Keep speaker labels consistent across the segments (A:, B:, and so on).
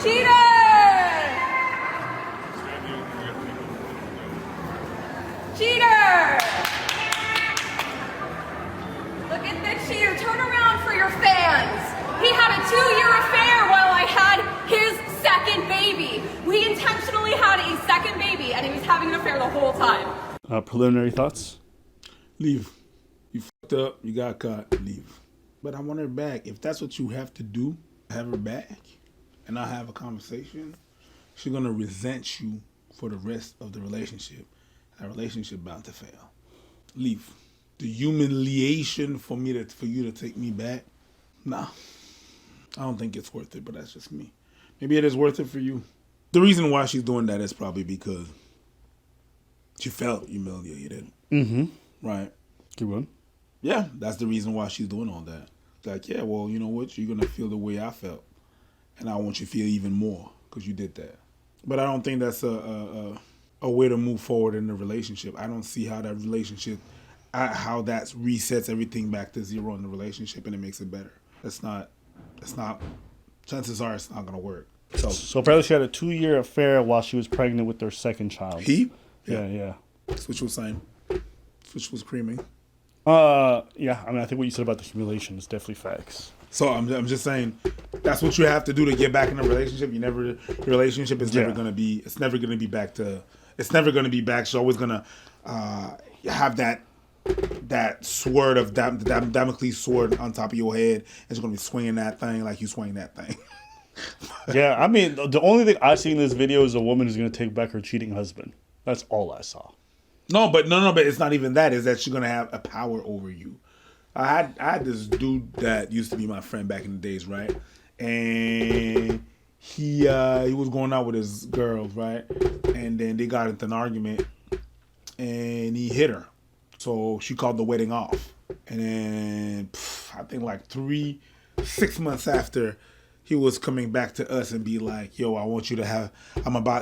A: Cheater! Cheater! Look at the cheater. Turn around for your fans. He had a 2-year affair while I had his second baby. We intentionally had a second baby, and he was having an affair the whole time.
B: Preliminary thoughts?
C: Leave. You fucked up. You got caught. Leave. But I want her back. If that's what you have to do, have her back, and I'll have a conversation. She's gonna resent you for the rest of the relationship. That relationship bound to fail. Leave. The humiliation for you to take me back, nah. I don't think it's worth it, but that's just me. Maybe it is worth it for you. The reason why she's doing that is probably because she felt humiliated.
B: Mm-hmm.
C: Right.
B: Keep going.
C: Yeah, that's the reason why she's doing all that. It's like, yeah, well, you know what? You're going to feel the way I felt. And I want you to feel even more because you did that. But I don't think that's a way to move forward in the relationship. I don't see how that relationship, how that resets everything back to zero in the relationship and it makes it better. Chances are it's not going to work.
B: So apparently she had a 2-year affair while she was pregnant with their second child.
C: He?
B: Yeah.
C: That's what you were saying. That's what you was creaming.
B: Yeah, I mean, I think what you said about the humiliation is definitely facts.
C: So I'm just saying that's what you have to do to get back in a relationship. Your relationship is never going to be, it's never going to be back. She's always going to have that sword of Damocles sword on top of your head. And she's going to be swinging that thing like you swing that thing.
B: Yeah, I mean, the only thing I see in this video is a woman who's going to take back her cheating husband. That's all I saw.
C: No, but it's not even that. Is that she's going to have a power over you. I had this dude that used to be my friend back in the days, right? And he was going out with his girls, right? And then they got into an argument and he hit her. So she called the wedding off. And then I think like 6 months after, he was coming back to us and be like, yo, I want you to have,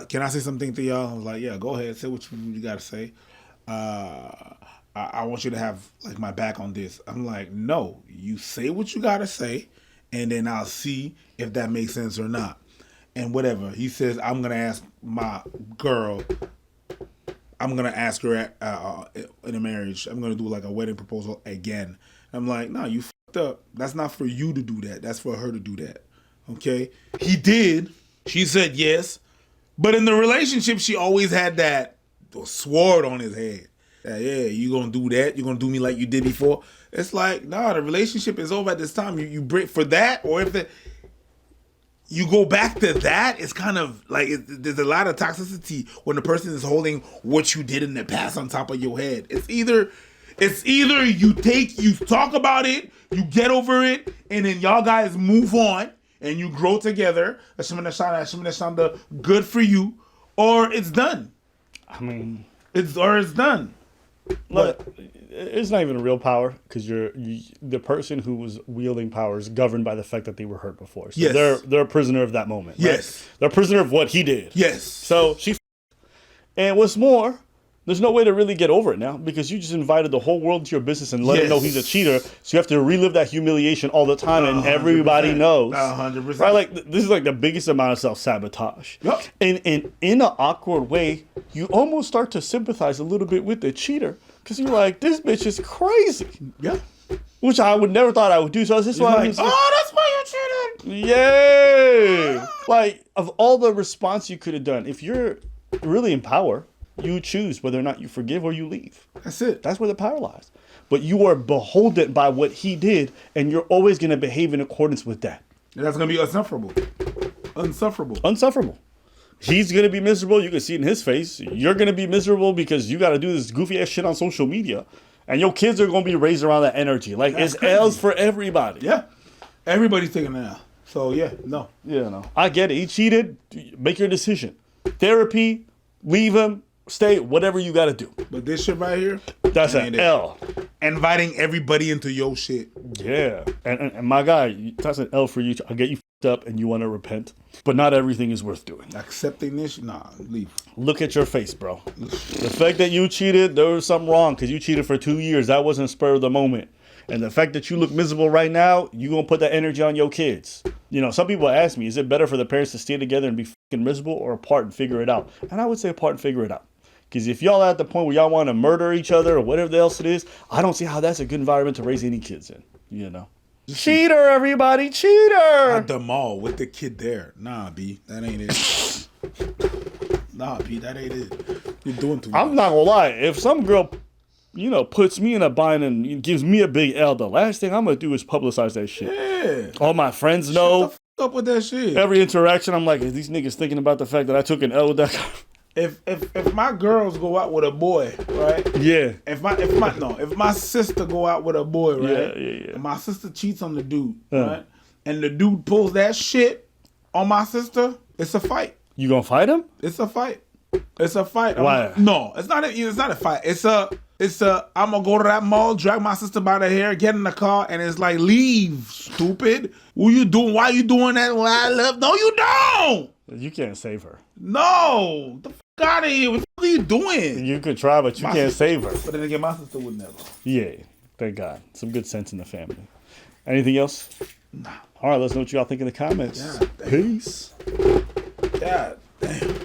C: can I say something to y'all? I was like, yeah, go ahead. Say what you got to say. I want you to have like my back on this. I'm like, no, you say what you got to say. And then I'll see if that makes sense or not. And whatever. He says, I'm going to ask my girl, I'm going to ask her in a marriage. I'm going to do like a wedding proposal again. I'm like, no, you fucked up. That's not for you to do that. That's for her to do that. Okay? He did. She said yes. But in the relationship, she always had that sword on his head. Yeah, you going to do that? You going to do me like you did before? It's like, nah, the relationship is over at this time. You break for that, or if you go back to that, it's kind of like there's a lot of toxicity when the person is holding what you did in the past on top of your head. It's either you talk about it, you get over it, and then y'all guys move on and you grow together. Good for you, or it's done.
B: I mean,
C: it's done.
B: Look, it's not even real power because the person who was wielding power is governed by the fact that they were hurt before. So
C: yes.
B: they're a prisoner of that moment. Right?
C: Yes.
B: They're a prisoner of what he did.
C: Yes.
B: So and what's more, there's no way to really get over it now because you just invited the whole world to your business and let him know he's a cheater. So you have to relive that humiliation all the time, and everybody knows.
C: 100%.
B: Right? Like this is like the biggest amount of self-sabotage. Yep. And in an awkward way, you almost start to sympathize a little bit with the cheater because you're like, this bitch is crazy.
C: Yeah.
B: Which I would never thought I would do. So that's why
C: like, that's why you cheated.
B: Yay! Like of all the response you could have done, if you're really in power, you choose whether or not you forgive or you leave.
C: That's it.
B: That's where the power lies. But you are beholden by what he did, and you're always going to behave in accordance with that.
C: And that's going to be unsufferable.
B: Unsufferable. He's going to be miserable. You can see it in his face. You're going to be miserable because you got to do this goofy ass shit on social media. And your kids are going to be raised around that energy. Like, that's it's crazy. L's for everybody.
C: Yeah. Everybody's taking an L. So, yeah, no.
B: Yeah, no. I get it. He cheated. Make your decision. Therapy, leave him. Stay, whatever you got to do.
C: But this shit right here,
B: that's an L.
C: Inviting everybody into your shit.
B: Yeah. And my guy, that's an L for you. I get you f***ed up and you want to repent. But not everything is worth doing.
C: Accepting this? Nah, leave.
B: Look at your face, bro. The fact that you cheated, there was something wrong because you cheated for 2 years. That wasn't spur of the moment. And the fact that you look miserable right now, you going to put that energy on your kids. some people ask me, is it better for the parents to stay together and be fucking miserable or apart and figure it out? And I would say apart and figure it out. Because if y'all at the point where y'all want to murder each other or whatever else it is, I don't see how that's a good environment to raise any kids in, Cheater, everybody, cheater!
C: At the mall with the kid there. Nah, B, that ain't it. Nah, B, that ain't it. You're doing too much.
B: I'm not gonna lie. If some girl, puts me in a bind and gives me a big L, the last thing I'm gonna do is publicize that shit.
C: Yeah.
B: All my friends know.
C: Shut the up with that shit.
B: Every interaction, I'm like, is these niggas thinking about the fact that I took an L with that guy?
C: If my girls go out with a boy, right?
B: Yeah.
C: If my sister go out with a boy, right?
B: Yeah.
C: And my sister cheats on the dude, right? And the dude pulls that shit on my sister, it's a fight.
B: You gonna fight him?
C: It's a fight. It's a fight.
B: Why?
C: No, it's not a fight. It's a I'm gonna go to that mall, drag my sister by the hair, get in the car, and it's like, leave, stupid. What you doing? Why you doing that? Well, I love. No, you don't.
B: You can't save her.
C: No, the fuck out of here. What the fuck are you doing?
B: You could try, but you can't save her.
C: But then again, my sister would never.
B: Yeah, thank God. Some good sense in the family. Anything else?
C: Nah.
B: All right, let's know what y'all think in the comments.
C: God damn.
B: Peace.
C: God damn.